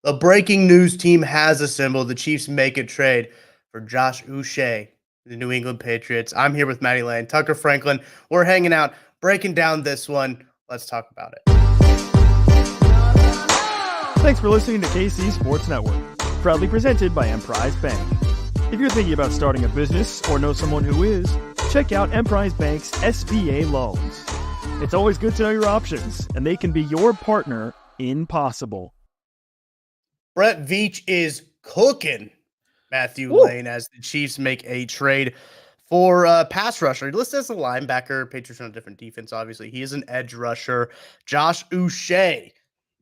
The breaking news team has assembled. The Chiefs make a trade for Josh Uche, the New England Patriots. I'm here with Maddie Lane, Tucker Franklin. We're hanging out, breaking down this one. Let's talk about it. Thanks for listening to KC Sports Network, proudly presented by Emprise Bank. If you're thinking about starting a business or know someone who is, check out Emprise Bank's SBA loans. It's always good to know your options, and they can be your partner in possible. Brett Veach is cooking Matthew Lane as the Chiefs make a trade for pass rusher. Listed as a linebacker. Patriots on a different defense, obviously. He is an edge rusher. Josh Uche.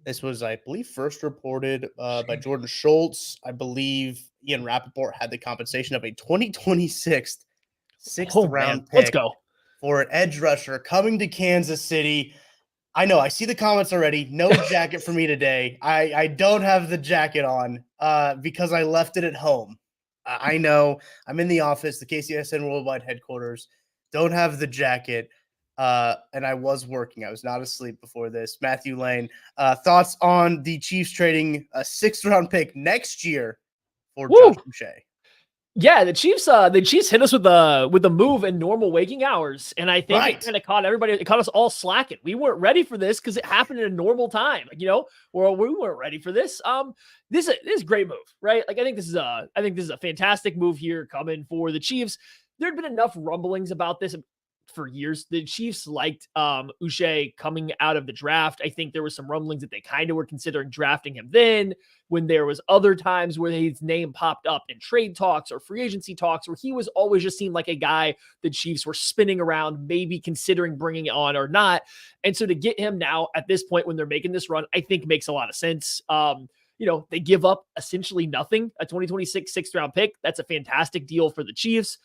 This was, I believe, first reported by Jordan Schultz. I believe Ian Rappaport had the compensation of a 2026 sixth-round pick. Let's go. For an edge rusher coming to Kansas City. I know, I see the comments already. No jacket for me today. I don't have the jacket on because I left it at home. I know, I'm in the office, the KCSN Worldwide headquarters. Don't have the jacket, and I was working. I was not asleep before this. Matthew Lane, thoughts on the Chiefs trading a sixth-round pick next year for Josh Uche? Yeah, the Chiefs hit us with the move in normal waking hours, and I think it kind of caught everybody. It caught us all slacking. We weren't ready for this because it happened in a normal time. Where we weren't ready for this. This is a great move, right? Like I think this is a fantastic move here coming for the Chiefs. There had been enough rumblings about this for years. The Chiefs liked Uche coming out of the draft. I think there was some rumblings that they kind of were considering drafting him then, when there was other times where his name popped up in trade talks or free agency talks, where he was always just seemed like a guy the Chiefs were spinning around, maybe considering bringing on or not. And so to get him now at this point when they're making this run, I think makes a lot of sense. They give up essentially nothing, a 2026 sixth-round pick. That's a fantastic deal for the Chiefs.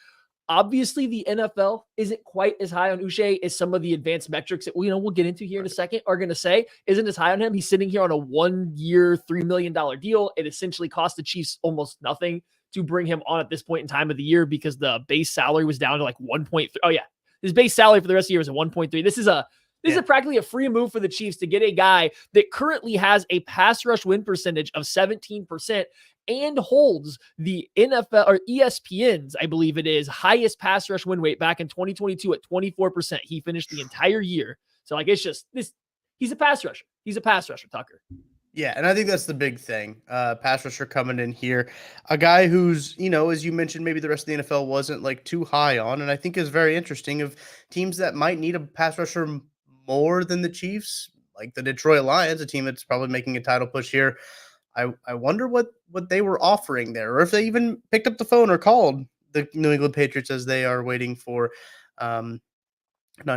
Obviously, the NFL isn't quite as high on Uche as some of the advanced metrics that we'll get into here in a second are going to say. Isn't as high on him. He's sitting here on a 1-year, $3 million deal. It essentially cost the Chiefs almost nothing to bring him on at this point in time of the year because the base salary was down to like 1.3. Oh yeah, his base salary for the rest of the year is a 1.3. This is practically a free move for the Chiefs to get a guy that currently has a pass rush win percentage of 17%. And holds the NFL or ESPN's, I believe it is, highest pass rush win rate back in 2022 at 24%. He finished the entire year. So it's just this. He's a pass rusher. He's a pass rusher, Tucker. Yeah, and I think that's the big thing. Pass rusher coming in here. A guy who's, as you mentioned, maybe the rest of the NFL wasn't like too high on, and I think is very interesting of teams that might need a pass rusher more than the Chiefs, like the Detroit Lions, a team that's probably making a title push here. I wonder what they were offering there, or if they even picked up the phone or called the New England Patriots as they are waiting for, not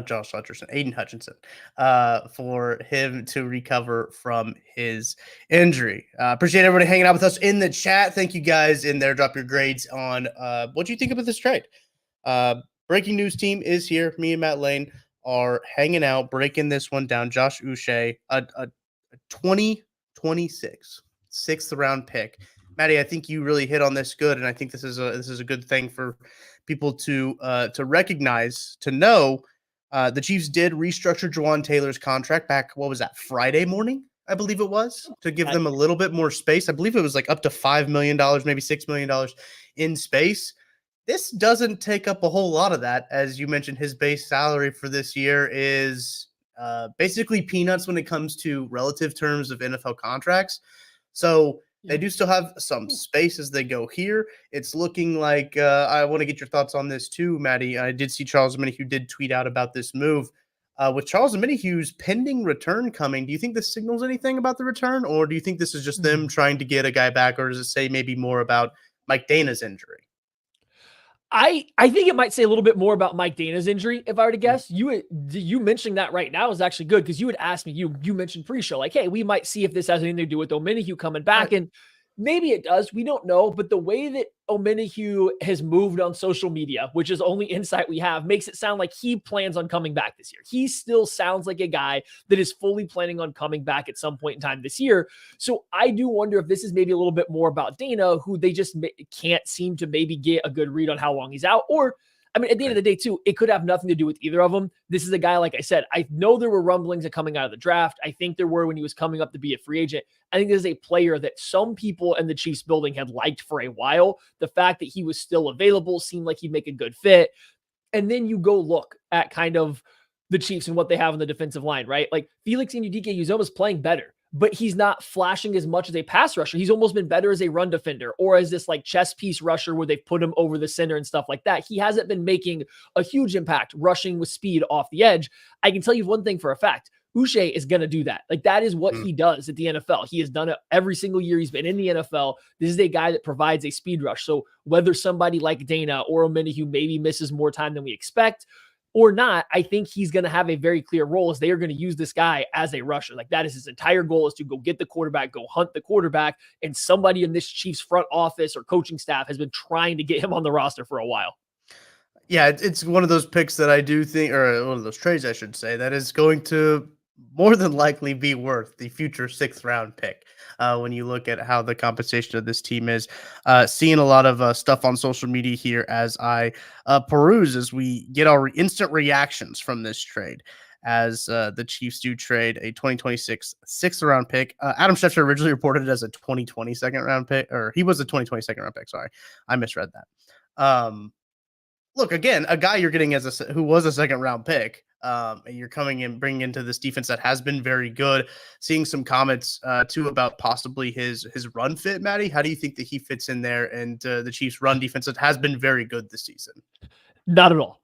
Josh Hutcherson, Aiden Hutchinson, for him to recover from his injury. Appreciate everybody hanging out with us in the chat. Thank you guys in there. Drop your grades on what you think about this trade. Breaking news team is here. Me and Matt Lane are hanging out, breaking this one down. Josh Uche, a 2026 sixth-round pick. Maddie, I think you really hit on this good, and I think this is a good thing for people to recognize, to know. The Chiefs did restructure Jawan Taylor's contract back, what was that, Friday morning, I believe it was, to give them a little bit more space. I believe it was like up to $5 million, maybe $6 million in space. This doesn't take up a whole lot of that. As you mentioned, his base salary for this year is basically peanuts when it comes to relative terms of NFL contracts. So they do still have some space as they go here. It's looking like I want to get your thoughts on this too, Maddie. I did see Charles Omenihu did tweet out about this move. With Charles Omenihu's pending return coming, do you think this signals anything about the return, or do you think this is just them trying to get a guy back, or does it say maybe more about Mike Dana's injury? I think it might say a little bit more about Mike Dana's injury, if I were to guess. You mentioning that right now is actually good, because you had asked me, you mentioned pre-show, like, hey, we might see if this has anything to do with Omenihu coming back. And maybe it does. We don't know. But the way that Omenihu has moved on social media, which is only insight we have, makes it sound like he plans on coming back this year. He still sounds like a guy that is fully planning on coming back at some point in time this year. So I do wonder if this is maybe a little bit more about Dana, who they just can't seem to maybe get a good read on how long he's out. Or I mean, at the end of the day, too, it could have nothing to do with either of them. This is a guy, like I said, I know there were rumblings of coming out of the draft. I think there were when he was coming up to be a free agent. I think this is a player that some people in the Chiefs building had liked for a while. The fact that he was still available seemed like he'd make a good fit. And then you go look at kind of the Chiefs and what they have on the defensive line, right? Like Felix Anudike-Uzomah is playing better, but he's not flashing as much as a pass rusher. He's almost been better as a run defender or as this like chess piece rusher where they've put him over the center and stuff like that. He hasn't been making a huge impact rushing with speed off the edge. I can tell you one thing for a fact. Uche is going to do that. Like that is what he does at the NFL. He has done it every single year he's been in the NFL. This is a guy that provides a speed rush. So whether somebody like Dana or Omeni who maybe misses more time than we expect or not, I think he's going to have a very clear role as they are going to use this guy as a rusher. Like that is his entire goal, is to go get the quarterback, go hunt the quarterback. And somebody in this Chiefs front office or coaching staff has been trying to get him on the roster for a while. Yeah, it's one of those picks that I do think, or one of those trades, I should say, that is going to more than likely be worth the future 6th round pick. When you look at how the compensation of this team is, seeing a lot of stuff on social media here as I peruse as we get our instant reactions from this trade. As the Chiefs do trade a 2026 6th round pick. Adam Schefter originally reported it as a 2020 second round pick, or he was a 2020 second round pick. Sorry, I misread that. Look, again, a guy you're getting as who was a second round pick, and you're coming in, bringing into this defense that has been very good. Seeing some comments too about possibly his run fit, Maddie. How do you think that he fits in there and the Chiefs' run defense that has been very good this season? Not at all.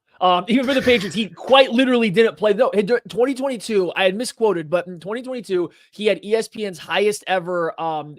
Even for the Patriots, he quite literally didn't play. No, in 2022, I had misquoted, but in 2022, he had ESPN's highest ever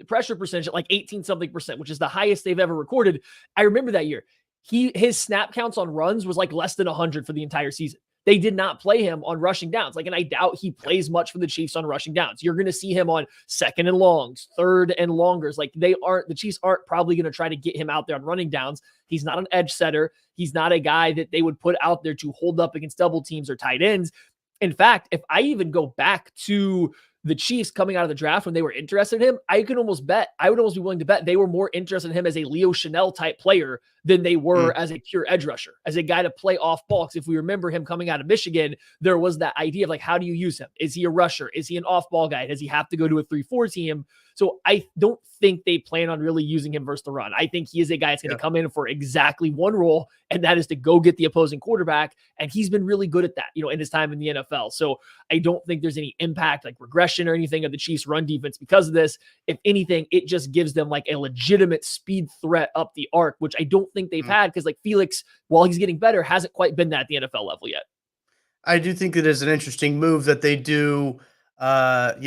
pressure percentage at like 18-something%, which is the highest they've ever recorded. I remember that year. His snap counts on runs was like less than 100 for the entire season. They did not play him on rushing downs. Like, and I doubt he plays much for the Chiefs on rushing downs. You're going to see him on 2nd and longs, 3rd and longers. Like the Chiefs aren't probably going to try to get him out there on running downs. He's not an edge setter. He's not a guy that they would put out there to hold up against double teams or tight ends. In fact, if I even go back to the Chiefs coming out of the draft when they were interested in him, I would almost be willing to bet they were more interested in him as a Leo Chanel type player than they were as a pure edge rusher, as a guy to play off ball. Because if we remember him coming out of Michigan, there was that idea of like, how do you use him? Is he a rusher? Is he an off ball guy? Does he have to go to a 3-4 team? So I don't think they plan on really using him versus the run. I think he is a guy that's going to come in for exactly one role, and that is to go get the opposing quarterback. And he's been really good at that, in his time in the NFL. So I don't think there's any impact, like regression or anything of the Chiefs run defense because of this. If anything, it just gives them like a legitimate speed threat up the arc, which I don't think they've had, because like Felix, while he's getting better, hasn't quite been that at the NFL level yet. I do think it is an interesting move that they do. Sorry,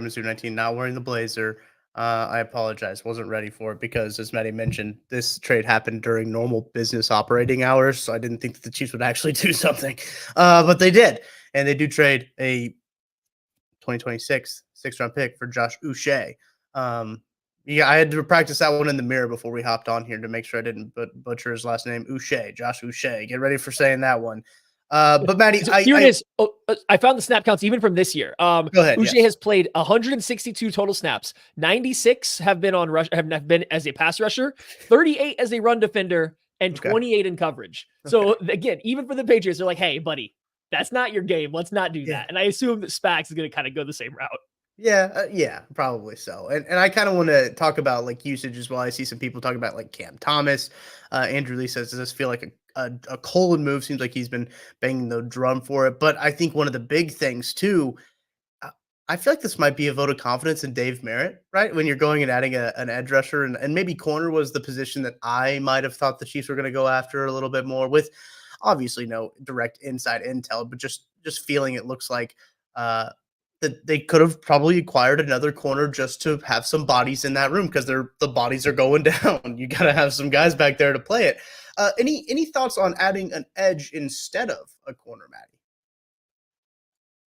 Mr. 19 not wearing the blazer. I apologize. Wasn't ready for it because, as Maddie mentioned, this trade happened during normal business operating hours. So I didn't think that the Chiefs would actually do something. But they did. And they do trade a 2026 6th round pick for Josh Uche. I had to practice that one in the mirror before we hopped on here to make sure I didn't butcher his last name. Uche, Josh Uche. Get ready for saying that one. But Maddie, so here it is. I found the snap counts even from this year. Go ahead. Uche has played 162 total snaps. 96 have been on rush, have been as a pass rusher, 38 as a run defender, and 28 in coverage. So again, even for the Patriots, they're like, "Hey, buddy, that's not your game. Let's not do that." And I assume that Spags is going to kind of go the same route. Yeah, probably so. And I kind of want to talk about like usage as well. I see some people talking about like Cam Thomas. Andrew Lee says, does this feel like a Colin move? Seems like he's been banging the drum for it. But I think one of the big things too, I feel like this might be a vote of confidence in Dave Merritt, right? When you're going and adding an edge rusher, and maybe corner was the position that I might have thought the Chiefs were going to go after a little bit more, with obviously no direct inside intel, but just feeling it looks like that they could have probably acquired another corner just to have some bodies in that room, because the bodies are going down. You got to have some guys back there to play it. Any thoughts on adding an edge instead of a corner, Maddie?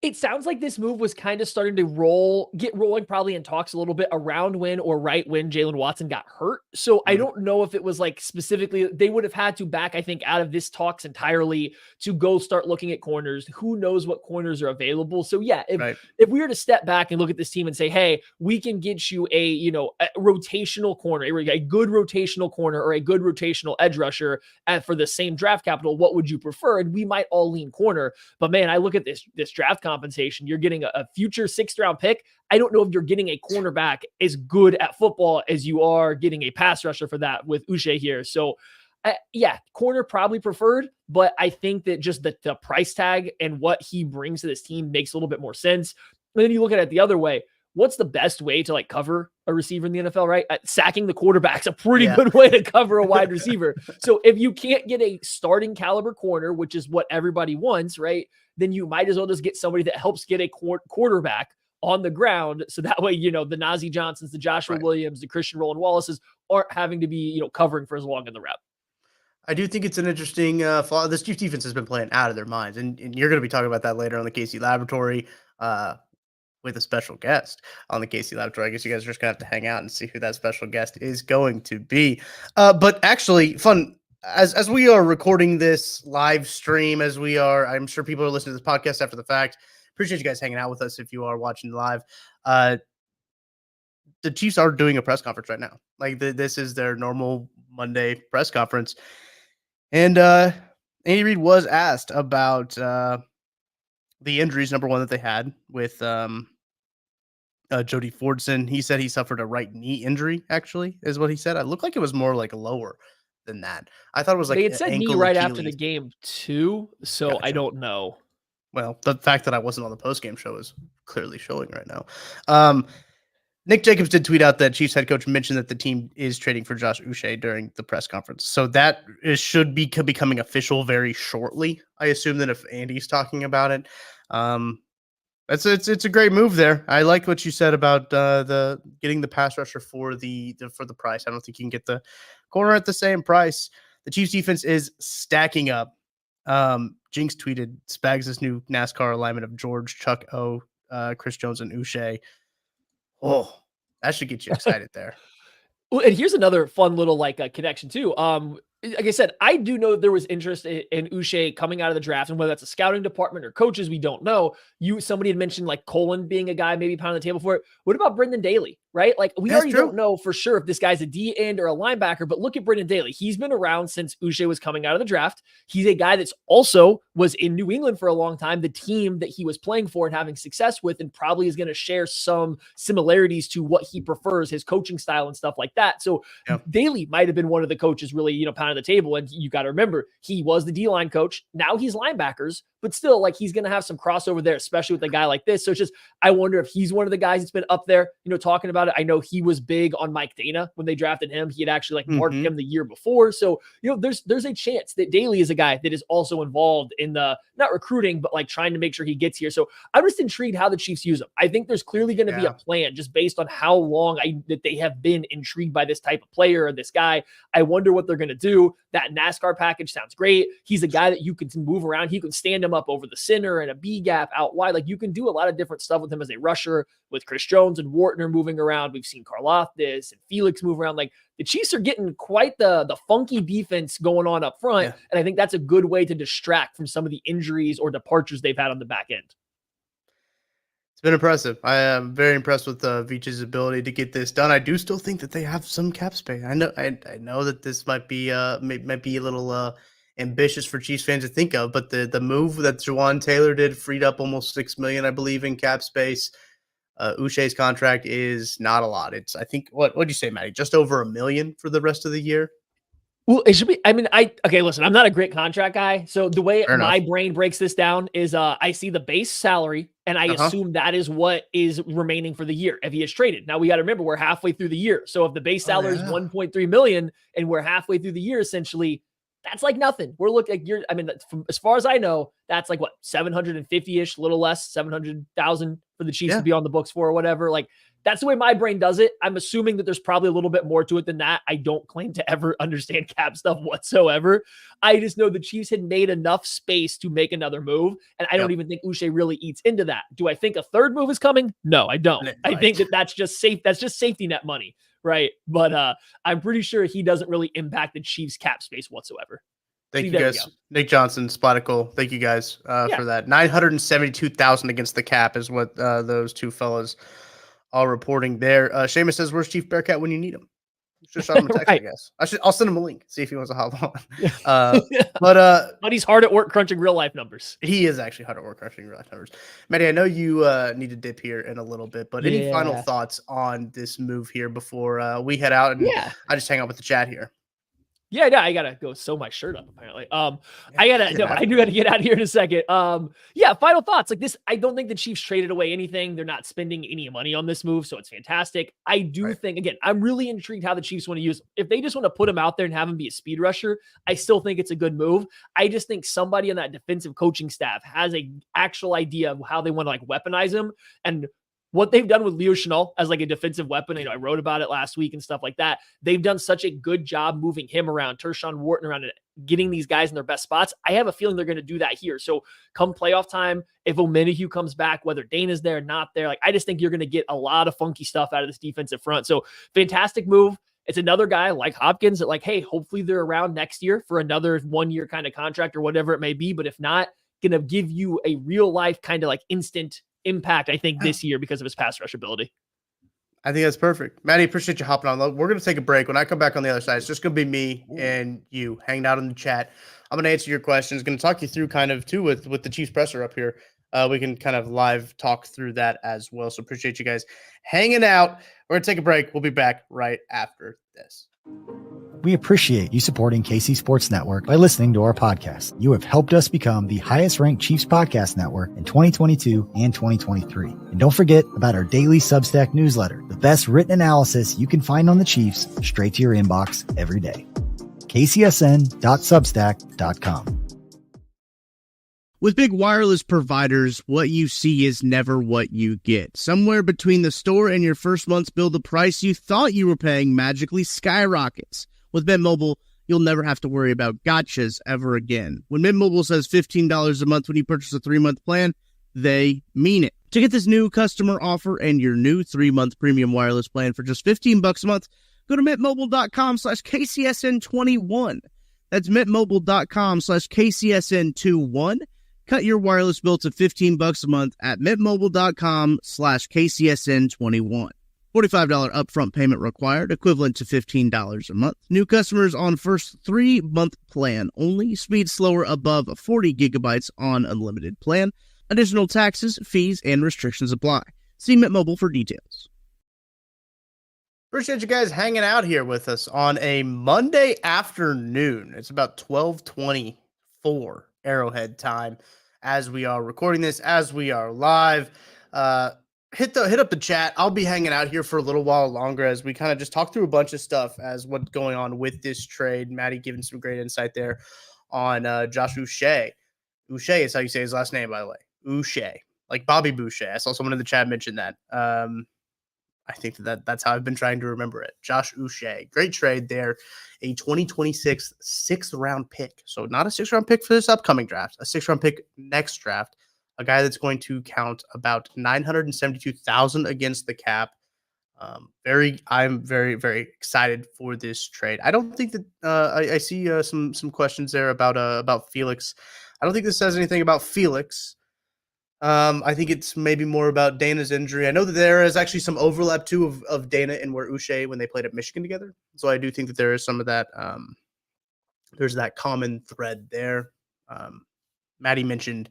It sounds like this move was kind of starting to get rolling probably in talks a little bit around when or right when Jalen Watson got hurt. So I don't know if it was like specifically, they would have had to back, I think, out of this talks entirely to go start looking at corners. Who knows what corners are available? So yeah, if we were to step back and look at this team and say, hey, we can get you a rotational corner, a good rotational corner or a good rotational edge rusher for the same draft capital, what would you prefer? And we might all lean corner. But man, I look at this draft compensation. You're getting a future 6th round pick. I don't know if you're getting a cornerback as good at football as you are getting a pass rusher for that with Uche here. So yeah, corner probably preferred, but I think that just the price tag and what he brings to this team makes a little bit more sense. And then you look at it the other way. What's the best way to like cover a receiver in the NFL, right? Sacking the quarterback's a pretty good way to cover a wide receiver. So if you can't get a starting caliber corner, which is what everybody wants, right? Then you might as well just get somebody that helps get a quarterback on the ground. So that way, the Najee Johnsons, the Joshua Williams, the Christian Roland Wallaces aren't having to be, covering for as long in the rep. I do think it's an interesting flaw. This Chiefs defense has been playing out of their minds. And you're going to be talking about that later on the KC Laboratory with a special guest on the KC Laboratory. I guess you guys are just going to have to hang out and see who that special guest is going to be. But actually, fun. As we are recording this live stream, I'm sure people are listening to this podcast after the fact. Appreciate you guys hanging out with us if you are watching live. The Chiefs are doing a press conference right now. Like this is their normal Monday press conference. And Andy Reid was asked about the injuries, number one, that they had with Jody Fordson. He said he suffered a right knee injury, actually, is what he said. It looked like it was more like lower than that. I thought it was like they had said knee right after the game too, so gotcha. I don't know. Well, the fact that I wasn't on the post-game show is clearly showing right now. Nick Jacobs did tweet out that Chiefs head coach mentioned that the team is trading for Josh Uche during the press conference. So that should be becoming official very shortly. I assume that if Andy's talking about it, it's a great move there. I like what you said about the getting the pass rusher for the price. I don't think you can get the corner at the same price. The Chiefs defense is stacking up. Jinx tweeted Spags' new NASCAR alignment of George, Chuck O, Chris Jones, and Uche. Oh, that should get you excited there. Well, and here's another fun little connection too. Like I said, I do know there was interest in Uche coming out of the draft, and whether that's a scouting department or coaches, we don't know. Somebody had mentioned like Colin being a guy maybe pounding the table for it. What about Brendan Daly? Right? Like we already don't know for sure if this guy's a D end or a linebacker, but look at Brendan Daly. He's been around since Uche was coming out of the draft. He's a guy that's also was in New England for a long time, the team that he was playing for and having success with, and probably is going to share some similarities to what he prefers, his coaching style and stuff like that. So Daly might have been one of the coaches really, pounding the table. And you got to remember, he was the D-line coach. Now he's linebackers, but still like he's going to have some crossover there, especially with a guy like this. So it's just, I wonder if he's one of the guys that's been up there, talking about it. I know he was big on Mike Dana when they drafted him. He had actually marked him the year before. So, there's a chance that Daly is a guy that is also involved in the, not recruiting, but like trying to make sure he gets here. So I'm just intrigued how the Chiefs use him. I think there's clearly going to be a plan just based on how long that they have been intrigued by this type of player or this guy. I wonder what they're going to do. That NASCAR package sounds great. He's a guy that you can move around. You can stand him up over the center and a B gap out wide. Like you can do a lot of different stuff with him as a rusher, with Chris Jones and Wartner moving around. We've seen Karlaftis and Felix move around. Like the Chiefs are getting quite the funky defense going on up front. Yeah. And I think that's a good way to distract from some of the injuries or departures they've had on the back end. It's been impressive. I am very impressed with Veach's ability to get this done. I do still think that they have some cap space. I know that this might be a little ambitious for Chiefs fans to think of, but the move that Jawan Taylor did freed up almost $6 million, I believe, in cap space. Uche's contract is not a lot. It's, I think, what'd you say, Maddie? Just over $1 million for the rest of the year? Well, it should be. I mean, okay, listen, I'm not a great contract guy. So the way my brain breaks this down is I see the base salary and I assume that is what is remaining for the year if he is traded. Now we got to remember we're halfway through the year. So if the base salary is $1.3 million and we're halfway through the year, essentially, That's like nothing. We're looking like from, as far as I know, that's like what 750-ish, a little less, 700,000 for the Chiefs to be on the books for or whatever. Like that's the way my brain does it. I'm assuming that there's probably a little bit more to it than that. I don't claim to ever understand cap stuff whatsoever. I just know the Chiefs had made enough space to make another move, and I don't even think Uche really eats into that. Do I think a third move is coming? No, I don't. Right. I think that's just safe. That's just safety net money. Right. But I'm pretty sure he doesn't really impact the Chiefs cap space whatsoever. Thank you guys. Nick Johnson, Splatical. Thank you guys for that. 972,000 against the cap is what those two fellas are reporting there. Seamus says, where's Chief Bearcat when you need him? Just shot him a text, right. I guess. I'll send him a link, see if he wants to hop on. But he's hard at work crunching real life numbers. He is actually hard at work crunching real life numbers. Maddie, I know you need to dip here in a little bit, but any final thoughts on this move here before we head out and I just hang out with the chat here? Yeah, I gotta go sew my shirt up apparently. I do gotta get out of here in a second. Final thoughts. Like this, I don't think the Chiefs traded away anything. They're not spending any money on this move, so it's fantastic. I do think, again, I'm really intrigued how the Chiefs want to use. If they just want to put him out there and have him be a speed rusher, I still think it's a good move. I just think somebody on that defensive coaching staff has a actual idea of how they want to like weaponize him and what they've done with Leo Chenal as like a defensive weapon. I wrote about it last week and stuff like that. They've done such a good job moving him around, Tershawn Wharton around, and getting these guys in their best spots. I have a feeling they're going to do that here. So come playoff time, if Omenihu comes back, whether Dana's there or not there, like I just think you're going to get a lot of funky stuff out of this defensive front. So fantastic move. It's another guy like Hopkins that like, hey, hopefully they're around next year for another 1 year kind of contract or whatever it may be. But if not, going to give you a real life kind of like instant impact, I think, this year because of his pass rush ability. I think that's perfect. Maddie, appreciate you hopping on. We're going to take a break. When I come back on the other side, it's just going to be me and you hanging out in the chat. I'm going to answer your questions. Going to talk you through kind of too with the Chiefs presser up here. We can kind of live talk through that as well. So appreciate you guys hanging out. We're going to take a break. We'll be back right after this. We appreciate you supporting KC Sports Network by listening to our podcast. You have helped us become the highest ranked Chiefs podcast network in 2022 and 2023. And don't forget about our daily Substack newsletter, the best written analysis you can find on the Chiefs straight to your inbox every day. kcsn.substack.com. With big wireless providers, what you see is never what you get. Somewhere between the store and your first month's bill, the price you thought you were paying magically skyrockets. With Mint Mobile, you'll never have to worry about gotchas ever again. When Mint Mobile says $15 a month when you purchase a 3-month plan, they mean it. To get this new customer offer and your new 3-month premium wireless plan for just $15 a month, go to mintmobile.com/KCSN21. That's mintmobile.com/KCSN21. Cut your wireless bill to $15 a month at mintmobile.com/KCSN21. $45 upfront payment required, equivalent to $15 a month. New customers on first 3-month plan only. Speed slower above 40 gigabytes on unlimited plan. Additional taxes, fees, and restrictions apply. See Mint Mobile for details. Appreciate you guys hanging out here with us on a Monday afternoon. It's about 12:24 Arrowhead time as we are recording this, as we are live. Hit up the chat. I'll be hanging out here for a little while longer as we kind of just talk through a bunch of stuff as what's going on with this trade. Maddie giving some great insight there on Josh Uche. Uche is how you say his last name, by the way. Uche, like Bobby Boucher. I saw someone in the chat mention that. I think that's how I've been trying to remember it. Josh Uche, great trade there. A 2026 6th-round pick. So not a 6th-round pick for this upcoming draft, a 6th-round pick next draft. A guy that's going to count about 972,000 against the cap. I'm very, very excited for this trade. I don't think that I see some questions there about Felix. I don't think this says anything about Felix. I think it's maybe more about Dana's injury. I know that there is actually some overlap too of Dana and where Uche when they played at Michigan together. So I do think that there is some of that. There's that common thread there. Maddie mentioned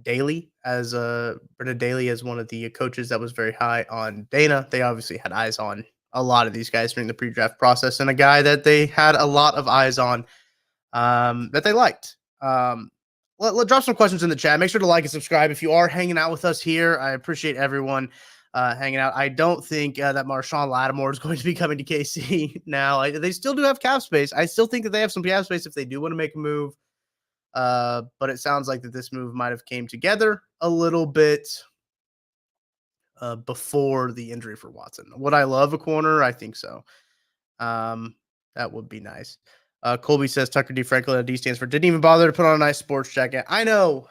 Daly as Brendan Daly as one of the coaches that was very high on Dana. They obviously had eyes on a lot of these guys during the pre-draft process, and a guy that they had a lot of eyes on that they liked. Let's drop some questions in the chat. Make sure to like and subscribe if you are hanging out with us here. I appreciate everyone hanging out. I don't think that Marshawn Lattimore is going to be coming to KC now. They still do have cap space. I still think that they have some cap space if they do want to make a move. But it sounds like that this move might have came together a little bit before the injury for Watson. Would I love a corner? I think so. That would be nice. Colby says Tucker D. Franklin at D stands for didn't even bother to put on a nice sports jacket. I know.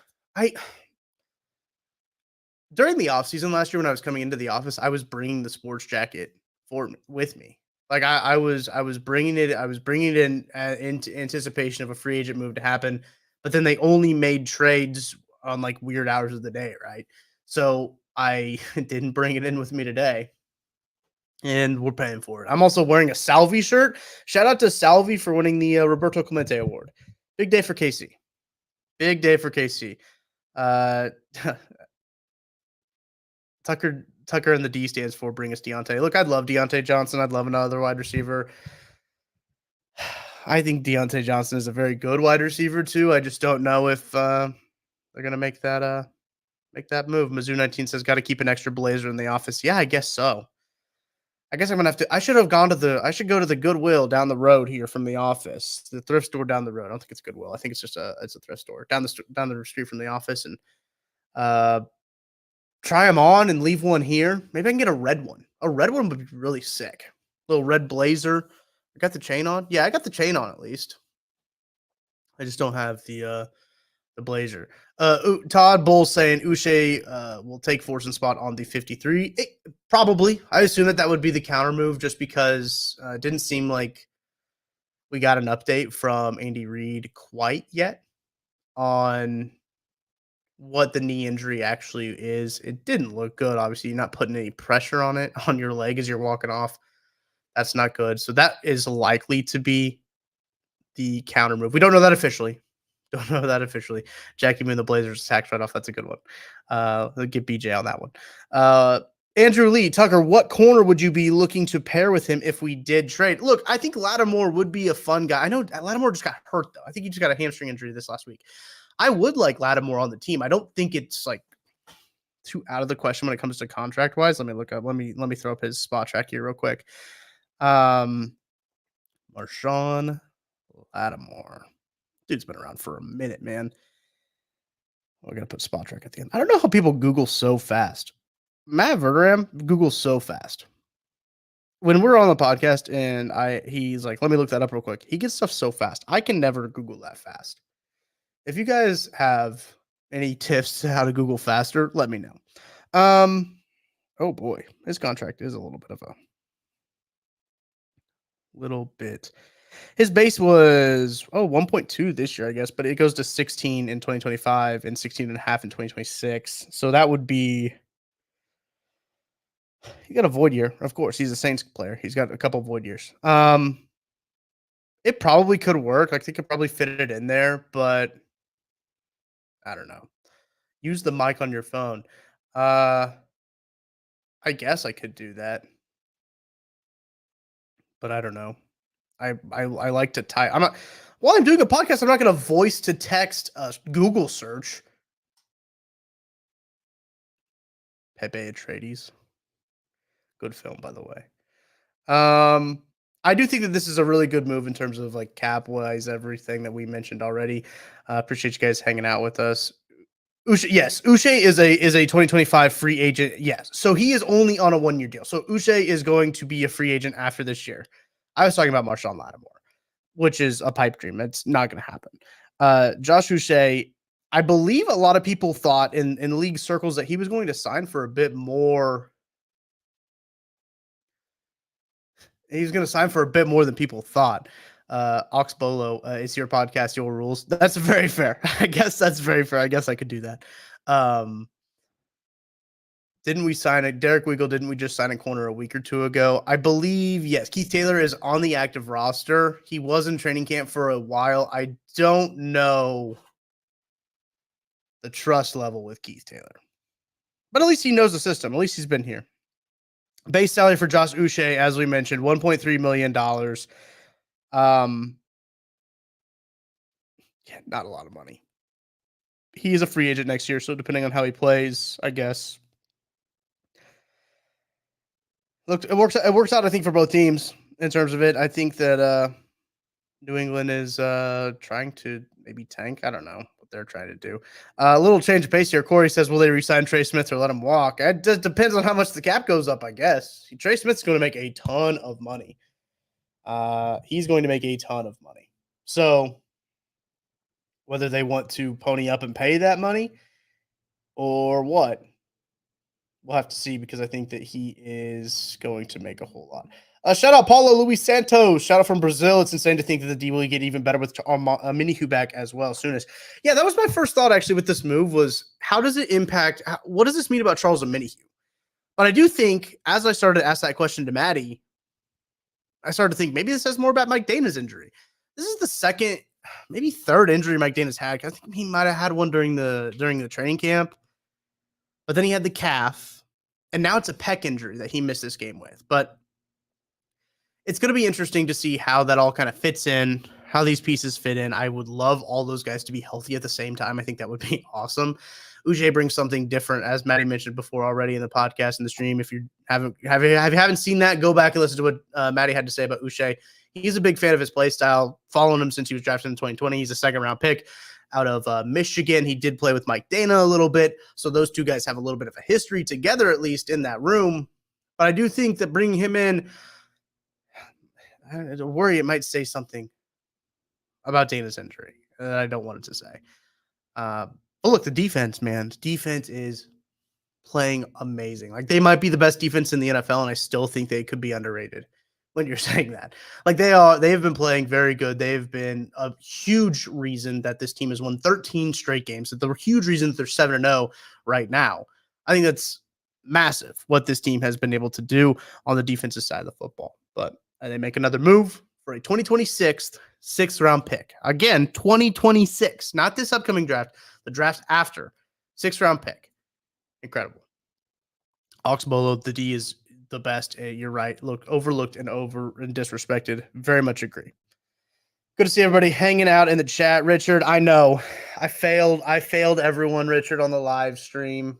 During the offseason last year when I was coming into the office, I was bringing the sports jacket with me. Like I was bringing it. I was bringing it in anticipation of a free agent move to happen. But then they only made trades on like weird hours of the day, right? So I didn't bring it in with me today. And we're paying for it. I'm also wearing a Salvi shirt. Shout out to Salvi for winning the Roberto Clemente Award. Big day for KC. Big day for KC. Tucker and the D stands for bring us Deontay. Look, I'd love Deontay Johnson. I'd love another wide receiver. I think Deontay Johnson is a very good wide receiver too. I just don't know if they're gonna make that move. Mizzou 19 says got to keep an extra blazer in the office. Yeah, I guess so. I guess I'm gonna have to. I should go to the Goodwill down the road here from the office, the thrift store down the road. I don't think it's Goodwill. I think it's just it's a thrift store down the street from the office, and try them on and leave one here. Maybe I can get a red one. A red one would be really sick. Little red blazer. I got the chain on. Yeah, I got the chain on at least. I just don't have the blazer. Todd Bull saying Uche will take Forson's spot on the 53. Probably. I assume that would be the counter move just because it didn't seem like we got an update from Andy Reid quite yet on what the knee injury actually is. It didn't look good. Obviously, you're not putting any pressure on it on your leg as you're walking off. That's not good. So that is likely to be the counter move. We don't know that officially. Jackie Moon, the Blazers tax write off. That's a good one. We'll get BJ on that one. Andrew Lee, Tucker, what corner would you be looking to pair with him if we did trade? Look, I think Lattimore would be a fun guy. I know Lattimore just got hurt, though. I think he just got a hamstring injury this last week. I would like Lattimore on the team. I don't think it's like too out of the question when it comes to contract wise. Let me look up. Let me throw up his spot track here real quick. Marshawn Lattimore. Dude's been around for a minute, man. We're going to put spot track at the end. I don't know how people Google so fast. Matt Verderam Googles so fast. When we're on the podcast and he's like, let me look that up real quick. He gets stuff so fast. I can never Google that fast. If you guys have any tips to how to Google faster, let me know. Oh boy, his contract is a little bit of a little bit. His base was 1.2 this year, I guess, but it goes to 16 in 2025 and 16 and a half in 2026. So that would be he got a void year, of course. He's a Saints player. He's got a couple void years. It probably could work. Like they could probably fit it in there, but I don't know. Use the mic on your phone. I guess I could do that, but I don't know. I like to type. While I'm doing a podcast, I'm not going to voice to text a Google search. Pepe Atreides. Good film, by the way. I do think that this is a really good move in terms of like cap wise, everything that we mentioned already. Appreciate you guys hanging out with us. Uche, yes, Uche is a 2025 free agent. Yes, so he is only on a 1-year deal. So Uche is going to be a free agent after this year. I was talking about Marshawn Lattimore, which is a pipe dream. It's not going to happen. Josh Uche, I believe a lot of people thought in league circles that he was going to sign for a bit more. He's going to sign for a bit more than people thought. Oxbolo, it's your podcast, your rules. That's very fair. I guess that's very fair. I guess I could do that. Didn't we sign it? Derek Weagle, didn't we just sign a corner a week or two ago? I believe, yes. Keith Taylor is on the active roster. He was in training camp for a while. I don't know the trust level with Keith Taylor. But at least he knows the system. At least he's been here. Base salary for Josh Uche, as we mentioned, $1.3 million. Yeah, not a lot of money. He is a free agent next year, so depending on how he plays, I guess Look, it works out, I think, for both teams in terms of it. I think that New England is trying to maybe tank. I don't know what they're trying to do. A little change of pace here. Corey says, will they re-sign Trey Smith or let him walk? It just depends on how much the cap goes up, I guess. Trey Smith's going to make a ton of money. He's going to make a ton of money. So whether they want to pony up and pay that money or what, we'll have to see, because I think that he is going to make a whole lot. Shout out Paulo Luis Santos. Shout out from Brazil. It's insane to think that the D will get even better with Minihu back as well soonest. Yeah, that was my first thought actually with this move was, how does it impact? What does this mean about Charles Omenihu? But I do think, as I started to ask that question to Maddie, I started to think maybe this has more about Mike Dana's injury. This is the second, maybe third injury Mike Dana's had. I think he might have had one during the training camp, but then he had the calf, and now it's a pec injury that he missed this game with. But it's going to be interesting to see how that all kind of fits in, how these pieces fit in. I would love all those guys to be healthy at the same time. I think that would be awesome. Uche brings something different, as Maddie mentioned before already in the podcast and the stream. If you haven't seen that, go back and listen to what Maddie had to say about Uche. He's a big fan of his play style, following him since he was drafted in 2020. He's a second-round pick out of Michigan. He did play with Mike Dana a little bit, so those two guys have a little bit of a history together, at least in that room. But I do think that bringing him in, I worry it might say something about Dana's injury that I don't want it to say. But look, the defense, man. The defense is playing amazing. Like, they might be the best defense in the NFL, and I still think they could be underrated when you're saying that. Like, they have been playing very good. They've been a huge reason that this team has won 13 straight games. That the huge reason that they're 7-0 right now. I think that's massive what this team has been able to do on the defensive side of the football. But they make another move for a 2026 sixth-round pick. Again, 2026, not this upcoming draft, the draft after. Sixth-round pick. Incredible. Oxbolo, the D is the best. You're right. Look, overlooked and disrespected. Very much agree. Good to see everybody hanging out in the chat. Richard, I know. I failed everyone, Richard, on the live stream.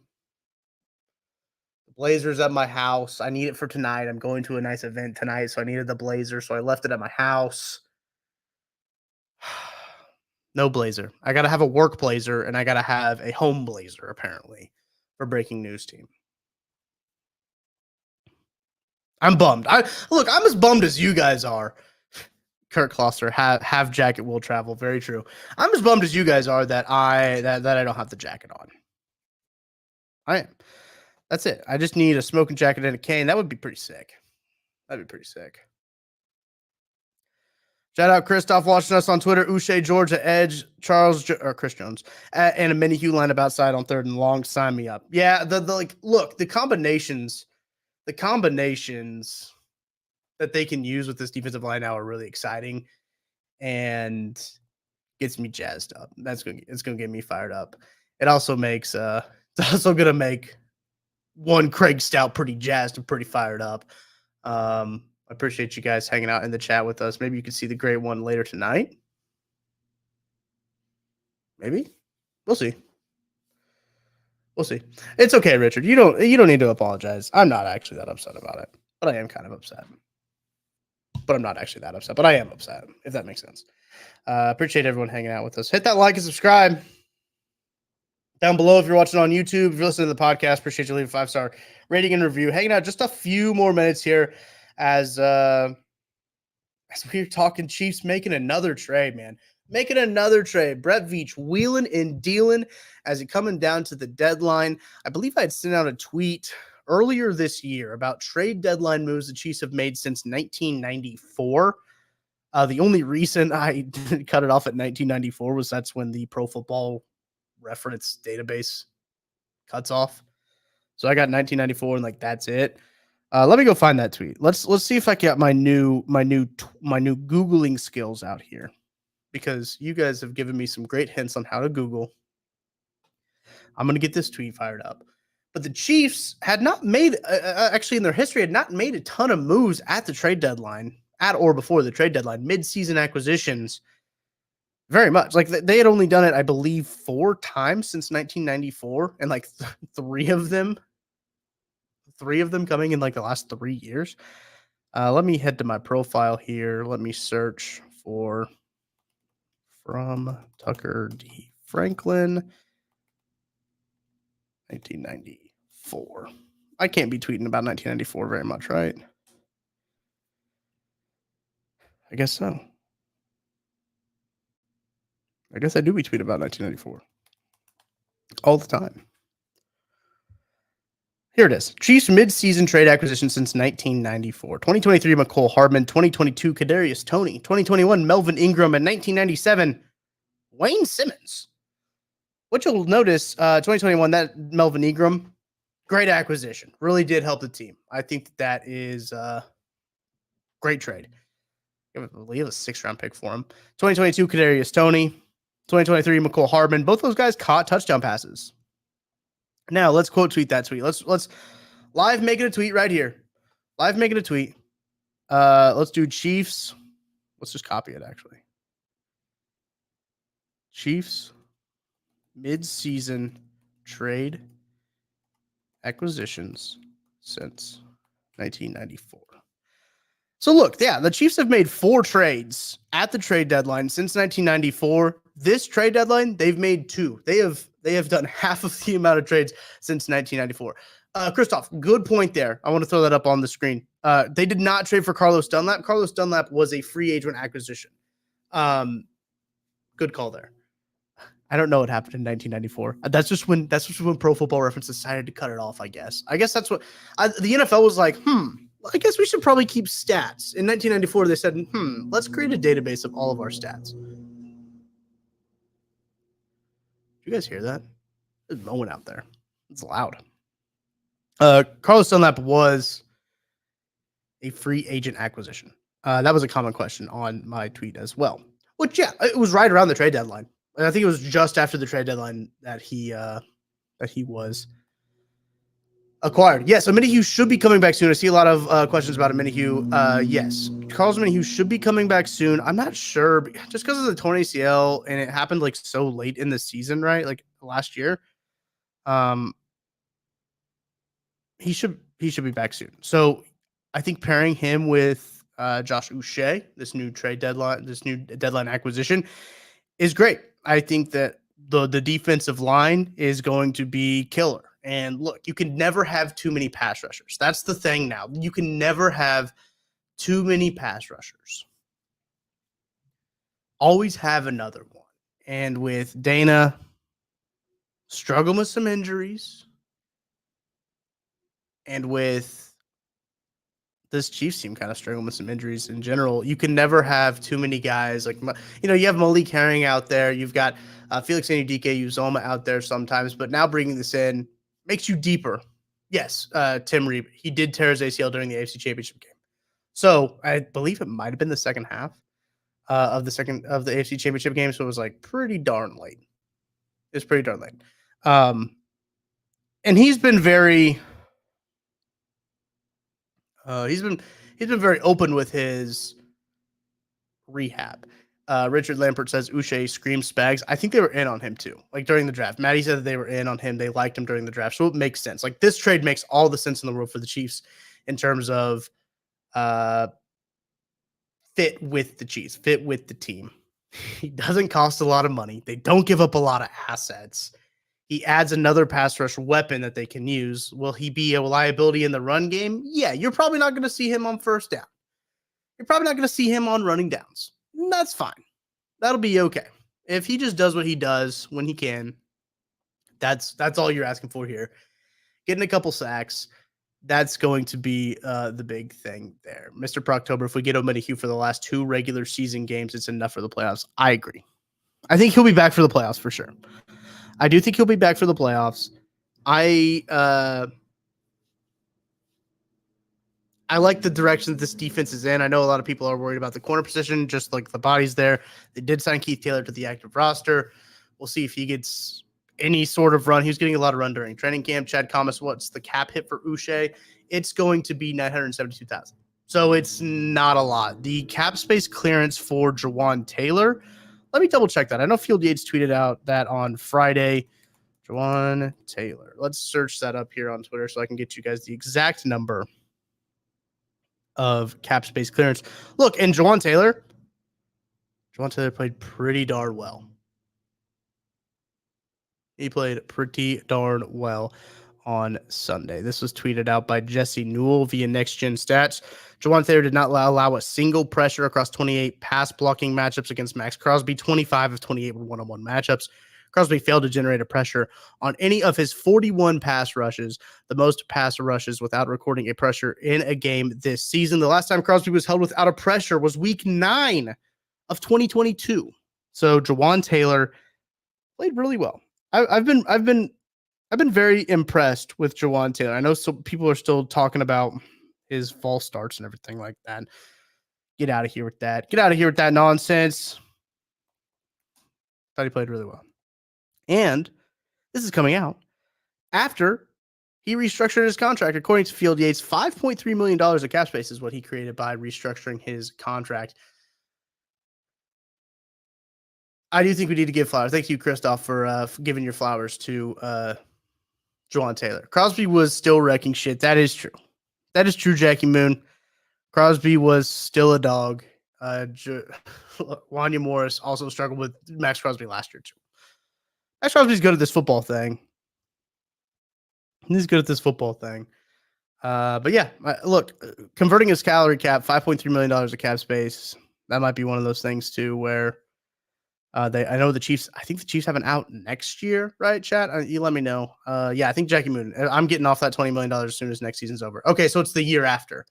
Blazers at my house. I need it for tonight. I'm going to a nice event tonight, so I needed the blazer, so I left it at my house. No blazer. I got to have a work blazer, and I got to have a home blazer, apparently, for breaking news team. I'm bummed. I'm as bummed as you guys are. Kurt Kloster, have jacket will travel. Very true. I'm as bummed as you guys are that I don't have the jacket on. I am. That's it. I just need a smoking jacket and a cane. That would be pretty sick. That'd be pretty sick. Shout out Christoph watching us on Twitter. Uche, Georgia Edge, Chris Jones, and a mini Hugh lineup outside on third and long. Sign me up. Yeah, the combinations that they can use with this defensive line now are really exciting and gets me jazzed up. It's gonna get me fired up. It also makes it's also gonna make one Craig Stout pretty jazzed and pretty fired up. I appreciate you guys hanging out in the chat with us. Maybe you can see the great one later tonight. Maybe. We'll see. We'll see. It's okay, Richard. You don't need to apologize. I'm not actually that upset about it, but I am kind of upset. But I'm not actually that upset, but I am upset, if that makes sense. Appreciate everyone hanging out with us. Hit that like and subscribe. Down below, if you're watching on YouTube, if you're listening to the podcast, appreciate you leaving a 5-star rating and review. Hanging out just a few more minutes here as we're talking Chiefs making another trade, man. Making another trade. Brett Veach wheeling and dealing as it coming down to the deadline. I believe I had sent out a tweet earlier this year about trade deadline moves the Chiefs have made since 1994. The only reason I didn't cut it off at 1994 was that's when the Pro Football Reference database cuts off. So I got 1994 and that's it. Let me go find that tweet. Let's see if I got my new Googling skills out here, because you guys have given me some great hints on how to Google. I'm going to get this tweet fired up. But the Chiefs had not made, actually in their history, had not made a ton of moves at the trade deadline, at or before the trade deadline, mid-season acquisitions. Very much. They had only done it, I believe, 4 times since 1994, and 3 3 of them coming in like the last 3 years. Let me head to my profile here. Let me search for from Tucker D. Franklin, 1994. I can't be tweeting about 1994 very much, right? I guess so. I guess I do be tweeting about 1994 all the time. Here it is. Chiefs mid-season trade acquisition since 1994. 2023, McCole Hardman. 2022, Kadarius Toney. 2021, Melvin Ingram. And 1997, Wayne Simmons. What you'll notice, 2021, that Melvin Ingram, great acquisition. Really did help the team. I think that is a great trade. I believe a 6th-round pick for him. 2022, Kadarius Toney. 2023, McCole Hardman. Both those guys caught touchdown passes. Now let's quote tweet that tweet. Let's live make it a tweet right here. Live make it a tweet. Let's do Chiefs. Let's just copy it actually. Chiefs mid-season trade acquisitions since 1994. So look, yeah, the Chiefs have made 4 trades at the trade deadline since 1994. This trade deadline, they've made 2. They have done half of the amount of trades since 1994. Christoph, good point there. I want to throw that up on the screen. They did not trade for Carlos Dunlap. Carlos Dunlap was a free agent acquisition. Good call there. I don't know what happened in 1994. That's just when Pro Football Reference decided to cut it off, I guess. I guess that's what the NFL was like, I guess we should probably keep stats. In 1994, they said, let's create a database of all of our stats. Did you guys hear that? There's mowing out there. It's loud. Carlos Dunlap was a free agent acquisition. That was a common question on my tweet as well. Which, yeah, it was right around the trade deadline. And I think it was just after the trade deadline that he was acquired. Yes, Minihue should be coming back soon. I see a lot of questions about Minihue. Yes, Carlos Minihue should be coming back soon. I'm not sure, just because of the torn ACL, and it happened like so late in the season, right? Like last year. He should be back soon. So I think pairing him with Josh Uche, this new deadline acquisition, is great. I think that the defensive line is going to be killer. And look, you can never have too many pass rushers. That's the thing now. You can never have too many pass rushers. Always have another one. And with Dana struggling with some injuries, and with this Chiefs team kind of struggling with some injuries in general, you can never have too many guys. Like, you have Malik Herring out there. You've got Felix Anudike Uzoma out there sometimes. But now bringing this in makes you deeper. Yes, Tim Reeb, he did tear his ACL during the AFC Championship game. So I believe it might have been the second half of the AFC Championship game. So it was like pretty darn late. It's pretty darn late. And he's been very he's been very open with his rehab. Richard Lampert says Uche screams Spags. I think they were in on him too. Like during the draft, Maddie said that they were in on him. They liked him during the draft, so it makes sense. Like this trade makes all the sense in the world for the Chiefs in terms of fit with the Chiefs, fit with the team. He doesn't cost a lot of money. They don't give up a lot of assets. He adds another pass rush weapon that they can use. Will he be a liability in the run game? Yeah, you're probably not going to see him on first down. You're probably not going to see him on running downs. That's fine. That'll be okay. If he just does what he does when he can, that's all you're asking for here. Getting a couple sacks, that's going to be the big thing there. Mr. Proctober, if we get Minihue for the last 2 regular season games, it's enough for the playoffs. I agree. I think he'll be back for the playoffs for sure. I do think he'll be back for the playoffs. I like the direction that this defense is in. I know a lot of people are worried about the corner position, just like the bodies there. They did sign Keith Taylor to the active roster. We'll see if he gets any sort of run. He was getting a lot of run during training camp. Chad Thomas, what's the cap hit for Uche? It's going to be $972,000. So it's not a lot. The cap space clearance for Jawan Taylor, let me double check that. I know Field Yates tweeted out that on Friday. Jawan Taylor. Let's search that up here on Twitter so I can get you guys the exact number of cap space clearance. Look, and Jawan Taylor played pretty darn well. He played pretty darn well on Sunday. This was tweeted out by Jesse Newell via Next Gen Stats. Jawan Taylor did not allow a single pressure across 28 pass blocking matchups against Max Crosby. 25 of 28 were one-on-one matchups. Crosby failed to generate a pressure on any of his 41 pass rushes, the most pass rushes without recording a pressure in a game this season. The last time Crosby was held without a pressure was week 9 of 2022. So Jawan Taylor played really well. I've been very impressed with Jawan Taylor. I know some people are still talking about his false starts and everything like that. Get out of here with that. Get out of here with that nonsense. Thought he played really well. And this is coming out after he restructured his contract. According to Field Yates, $5.3 million of cap space is what he created by restructuring his contract. I do think we need to give flowers. Thank you, Christoph, for giving your flowers to Jawan Taylor. Crosby was still wrecking shit. That is true. That is true, Jackie Moon. Crosby was still a dog. Wanya Morris also struggled with Max Crosby last year, too. Max Crosby's good at this football thing. He's good at this football thing. But yeah, look, converting his salary cap, $5.3 million of cap space, that might be one of those things, too, where I know the Chiefs, I think the Chiefs have an out next year, right, chat? You let me know. Yeah, I think Jackie Moon, I'm getting off that $20 million as soon as next season's over. Okay, so it's the year after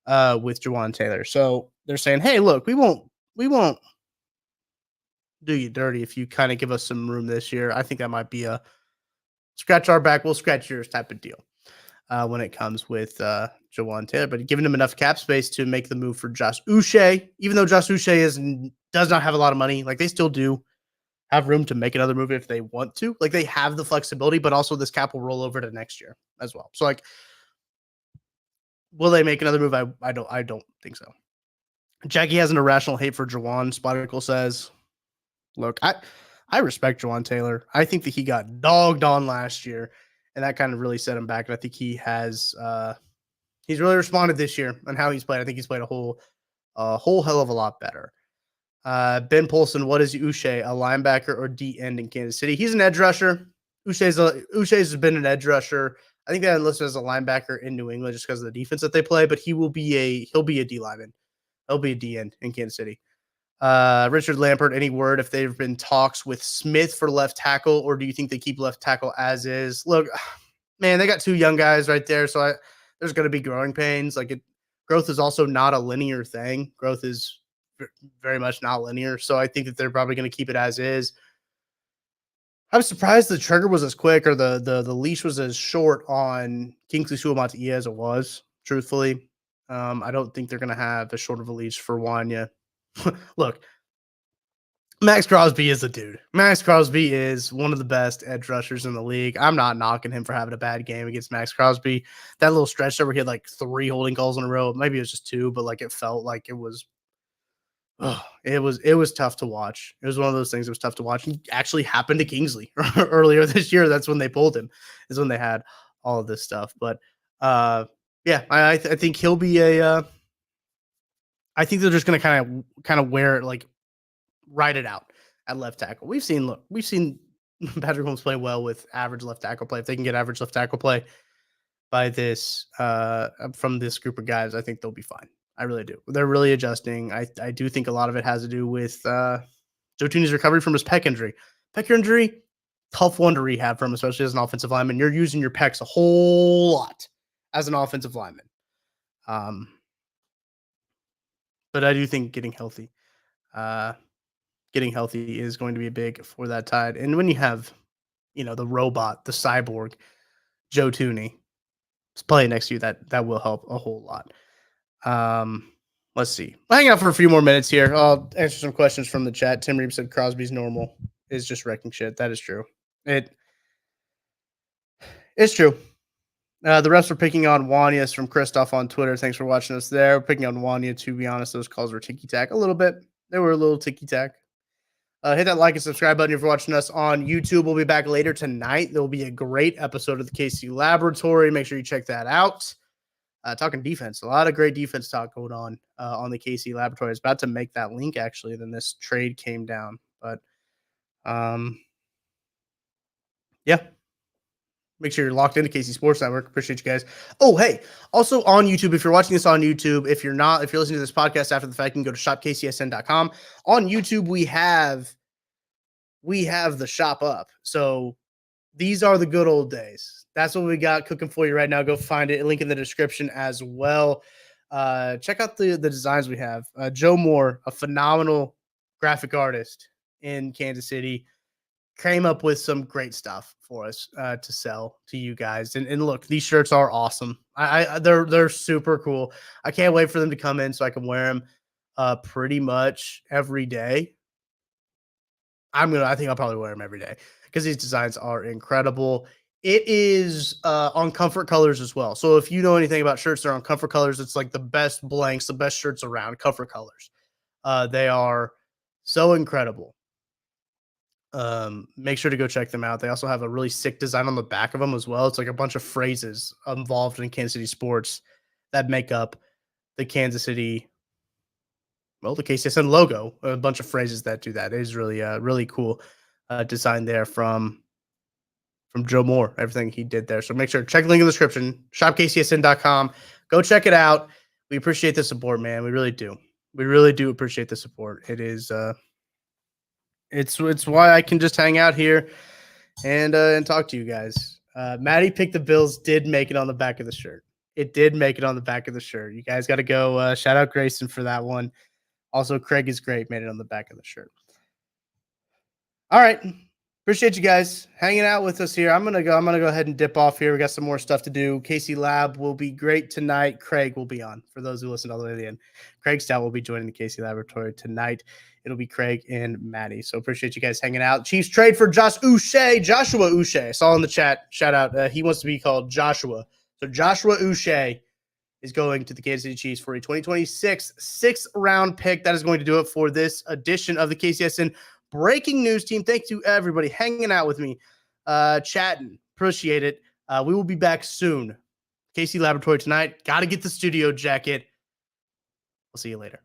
with Jawan Taylor. So they're saying, hey, look, we won't do you dirty if you kind of give us some room this year. I think that might be a scratch our back, we'll scratch yours type of deal when it comes with Jawan Taylor. But giving him enough cap space to make the move for Josh Uche, even though Josh Uche does not have a lot of money, like they still do have room to make another move if they want to. Like they have the flexibility, but also this cap will roll over to next year as well. So like, will they make another move? I don't think so. Jackie has an irrational hate for Jawan. Spotticle says, look, I respect Jawan Taylor. I think that he got dogged on last year, and that kind of really set him back. And I think he has he's really responded this year on how he's played. I think he's played a whole hell of a lot better. Ben Polson, what is Uche, a linebacker or D end in Kansas City? He's an edge rusher. Uche's been an edge rusher. I think that listed as a linebacker in New England just because of the defense that they play, but he'll be a D lineman. He'll be a D end in Kansas City. Richard Lampert, any word if they've been talks with Smith for left tackle, or do you think they keep left tackle as is? Look, man, they got two young guys right there, so there's going to be growing pains. Growth is also not a linear thing. Growth is very much not linear, so I think that they're probably going to keep it as is. I was surprised the trigger was as quick, or the leash was as short on Kingsley Suamataia as it was, truthfully. I don't think they're going to have as short of a leash for Wanya. Look, Max Crosby is a dude. Max Crosby is one of the best edge rushers in the league. I'm not knocking him for having a bad game against Max Crosby. That little stretch there where he had like 3 holding calls in a row. Maybe it was just 2, but like it felt like it was tough to watch. It was one of those things that was tough to watch. It actually happened to Kingsley earlier this year. That's when they pulled him, is when they had all of this stuff. But yeah, I think he'll be I think they're just going to kind of wear it, like ride it out at left tackle. We've seen Patrick Mahomes play well with average left tackle play. If they can get average left tackle play by this from this group of guys, I think they'll be fine. I really do. They're really adjusting. I do think a lot of it has to do with Joe Thuney's recovery from his pec injury. Pec injury, tough one to rehab from, especially as an offensive lineman. You're using your pecs a whole lot as an offensive lineman. But I do think getting healthy is going to be big for that Tide. And when you have, the robot, the cyborg, Joe Thuney, playing next to you, that will help a whole lot. Let's see. I'll hang out for a few more minutes here. I'll answer some questions from the chat. Tim Reeves said Crosby's normal is just wrecking shit. That is true. It's true. The refs were picking on Wanyas from Christoph on Twitter. Thanks for watching us there. We're picking on Wanya. To be honest, those calls were ticky-tack a little bit. They were a little ticky-tack. Hit that like and subscribe button if you're watching us on YouTube. We'll be back later tonight. There will be a great episode of the KC Laboratory. Make sure you check that out. Talking defense, a lot of great defense talk going on the KC Laboratory. I was about to make that link actually, then this trade came down. But yeah. Make sure you're locked into KC Sports Network. Appreciate you guys. Oh, hey, also on YouTube, if you're watching this on YouTube, if you're listening to this podcast after the fact, you can go to shopkcsn.com. On YouTube, we have the shop up. So these are the good old days. That's what we got cooking for you right now. Go find it. Link in the description as well. Check out the designs we have. Joe Moore, a phenomenal graphic artist in Kansas City, came up with some great stuff for us to sell to you guys. And look, these shirts are awesome. They're super cool. I can't wait for them to come in so I can wear them pretty much every day. I think I'll probably wear them every day because these designs are incredible. It is on Comfort Colors as well. So if you know anything about shirts, they're on Comfort Colors. It's like the best blanks, the best shirts around. Comfort Colors. They are so incredible. Make sure to go check them out. They also have a really sick design on the back of them as well. It's like a bunch of phrases involved in Kansas City sports that make up the KCSN logo. A bunch of phrases that do that. It is really really cool design there from Joe Moore, everything he did there. So make sure to check the link in the description, shopkcsn.com. Go check it out. We appreciate the support, man. We really do. We really do appreciate the support. It is it's why I can just hang out here and talk to you guys. Maddie picked the Bills, did make it on the back of the shirt. It did make it on the back of the shirt. You guys got to go shout out Grayson for that one. Also, Craig is great, made it on the back of the shirt. All right. Appreciate you guys hanging out with us here. I'm gonna go ahead and dip off here. We got some more stuff to do. KC Lab will be great tonight. Craig will be on for those who listen all the way to the end. Craig Stout will be joining the KC Laboratory tonight. It'll be Craig and Maddie. So appreciate you guys hanging out. Chiefs trade for Joshua Uche. I saw in the chat. Shout out. He wants to be called Joshua. So Joshua Uche is going to the Kansas City Chiefs for a 2026 6th-round pick. That is going to do it for this edition of the KCSN Breaking News Team. Thanks to everybody hanging out with me, chatting. Appreciate it. We will be back soon. KC Laboratory tonight. Got to get the studio jacket. We'll see you later.